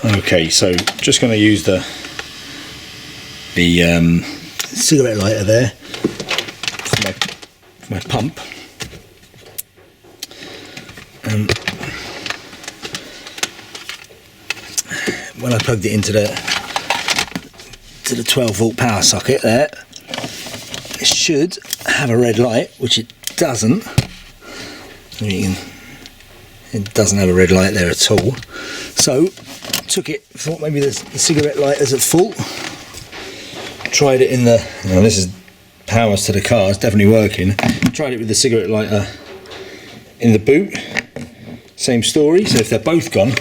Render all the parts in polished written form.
Okay, so just going to use the cigarette lighter there for my pump, and when I plugged it into the 12-volt power socket there, it should have a red light, which it doesn't. It doesn't have a red light there at all. So took it, thought maybe the cigarette lighter's at fault. Tried it in the, now this is powers to the car, it's definitely working. Tried it with the cigarette lighter in the boot, same story. So if they're both gone,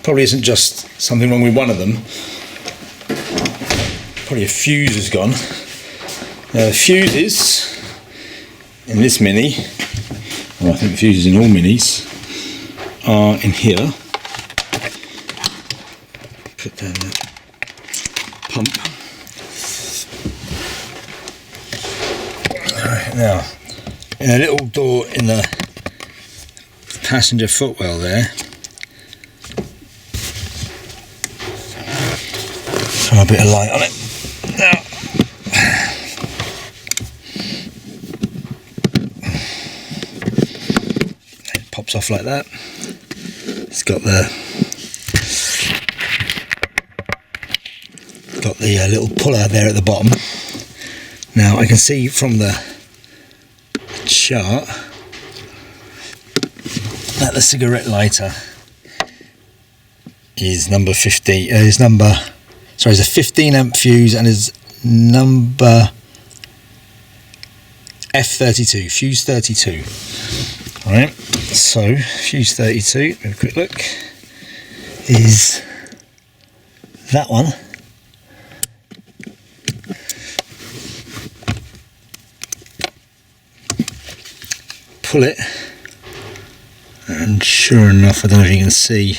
probably isn't just something wrong with one of them, probably a fuse has gone. Now the fuses in this Mini, well, I think the fuses in all Minis are in here. Put down the pump. Alright, now in a little door in the passenger footwell there, throw a bit of light on it. Now, it pops off like that. It's got the little puller there at the bottom. Now I can see from the chart that the cigarette lighter is number 50. It's a 15 amp fuse and is number F32, fuse 32. Alright, so fuse 32, have a quick look, is that one. Pull it, and sure enough, I don't know if you can see,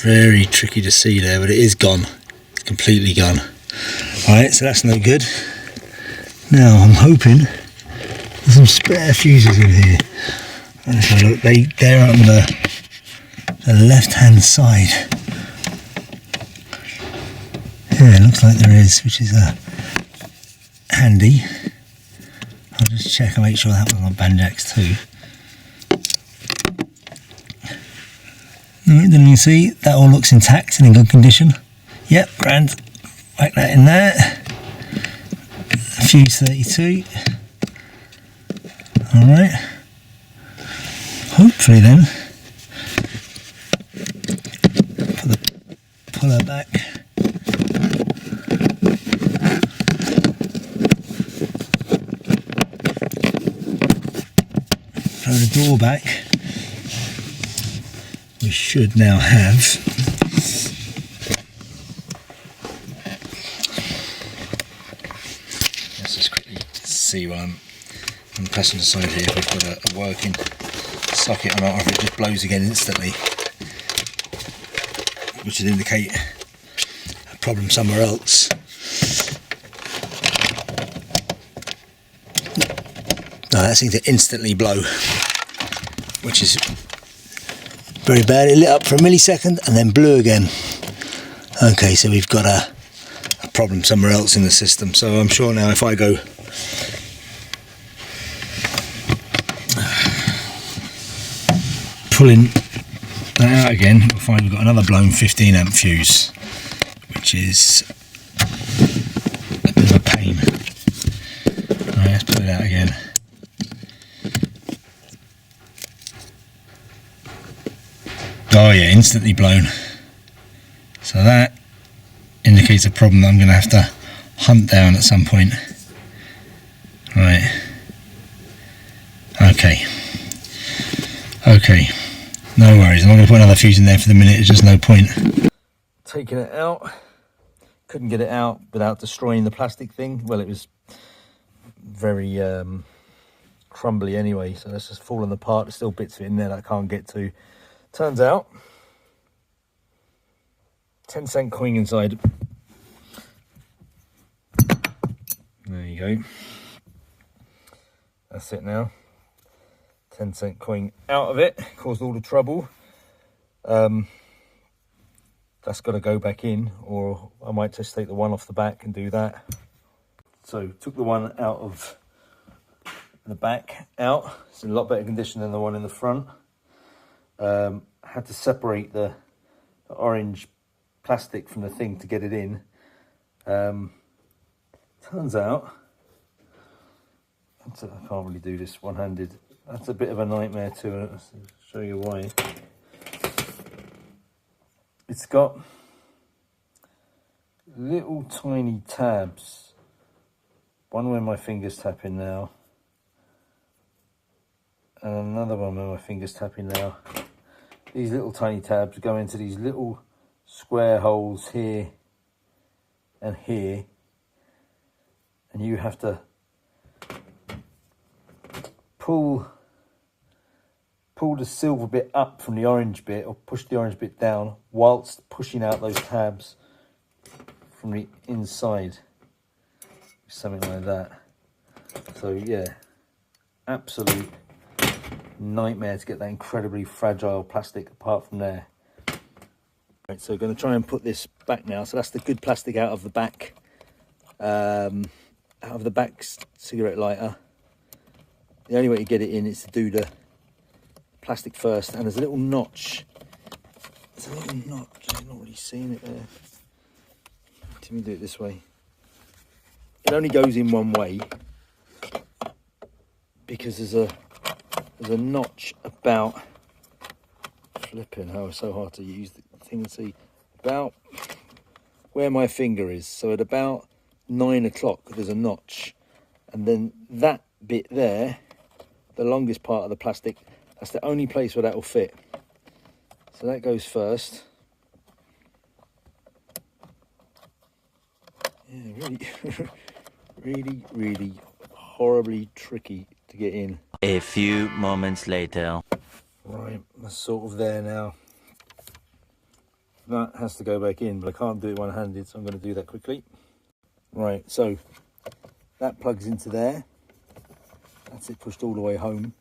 very tricky to see there, but it is gone. It's completely gone. Alright, so that's no good. Now I'm hoping there's some spare fuses in here. And if I look, they're on the left hand side. Yeah, it looks like there is, which is handy. I'll just check and make sure that one's on Banjax too. Alright, then you can see that all looks intact and in good condition. Yep, grand. Whack that in there. Fuse 32. Alright. Hopefully then, put the puller back. Throw the door back. We should now have let's just quickly see what I'm on the passenger side here. We've got a working socket or not, or if it just blows again instantly, which would indicate a problem somewhere else. No, that seems to instantly blow, which is very bad. It lit up for a millisecond and then blew again. Okay, so we've got a problem somewhere else in the system. So I'm sure now if I go pulling that out again, we'll find we've got another blown 15 amp fuse, which is a bit of a pain. Right, let's put it out again. Oh yeah, instantly blown. So that indicates a problem that I'm going to have to hunt down at some point. Right. Okay. Okay. No worries. I'm not going to put another fuse in there for the minute. It's just no point. Taking it out. Couldn't get it out without destroying the plastic thing. Well, it was very crumbly anyway, so that's just falling apart. There's still bits of it in there that I can't get to. Turns out 10-cent coin inside. There you go. That's it now. 10-cent coin out of it. Caused all the trouble. that's got to go back in, or I might just take the one off the back and do that. So took the one out of the back out. It's in a lot better condition than the one in the front. Had to separate the orange plastic from the thing to get it in. Turns out, I can't really do this one-handed. That's a bit of a nightmare too. I'll show you why. It's got little tiny tabs. One where my finger's tapping now, and another one where my finger's tapping now. These little tiny tabs go into these little square holes here and here, and you have to pull the silver bit up from the orange bit, or push the orange bit down whilst pushing out those tabs from the inside. Something like that. So yeah, absolute nightmare to get that incredibly fragile plastic apart from there. Right, so going to try and put this back now. So that's the good plastic out of the back, cigarette lighter. The only way to get it in is to do the plastic first, and there's a little notch. There's a little notch. I'm not really seeing it there. Let me do it this way. It only goes in one way because there's a notch about, flipping hell, it's so hard to use the thing and see, about where my finger is. So at about 9 o'clock there's a notch, and then that bit there, the longest part of the plastic, that's the only place where that will fit. So that goes first. Yeah, really really horribly tricky to get in. A few moments later. Right, that's sort of there now. That has to go back in, but I can't do it one-handed, so I'm going to do that quickly. Right, so that plugs into there. That's it pushed all the way home.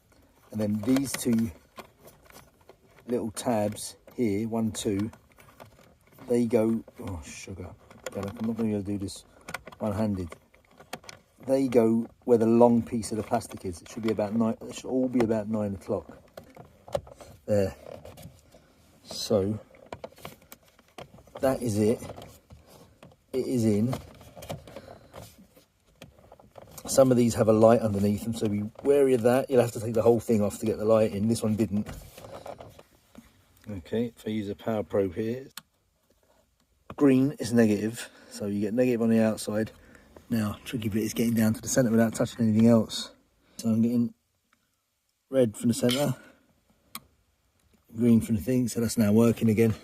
And then these two little tabs here, 1, 2, they go, oh sugar, I'm not going to be able to do this one-handed. They go where the long piece of the plastic is. It should be about 9, it should all be about 9 o'clock. There. So that is it. It is in. Some of these have a light underneath them, so be wary of that. You'll have to take the whole thing off to get the light in. This one didn't. Okay, if I use a power probe here, green is negative, so you get negative on the outside. Now, tricky bit is getting down to the centre without touching anything else. So I'm getting red from the centre, green from the thing, so that's now working again.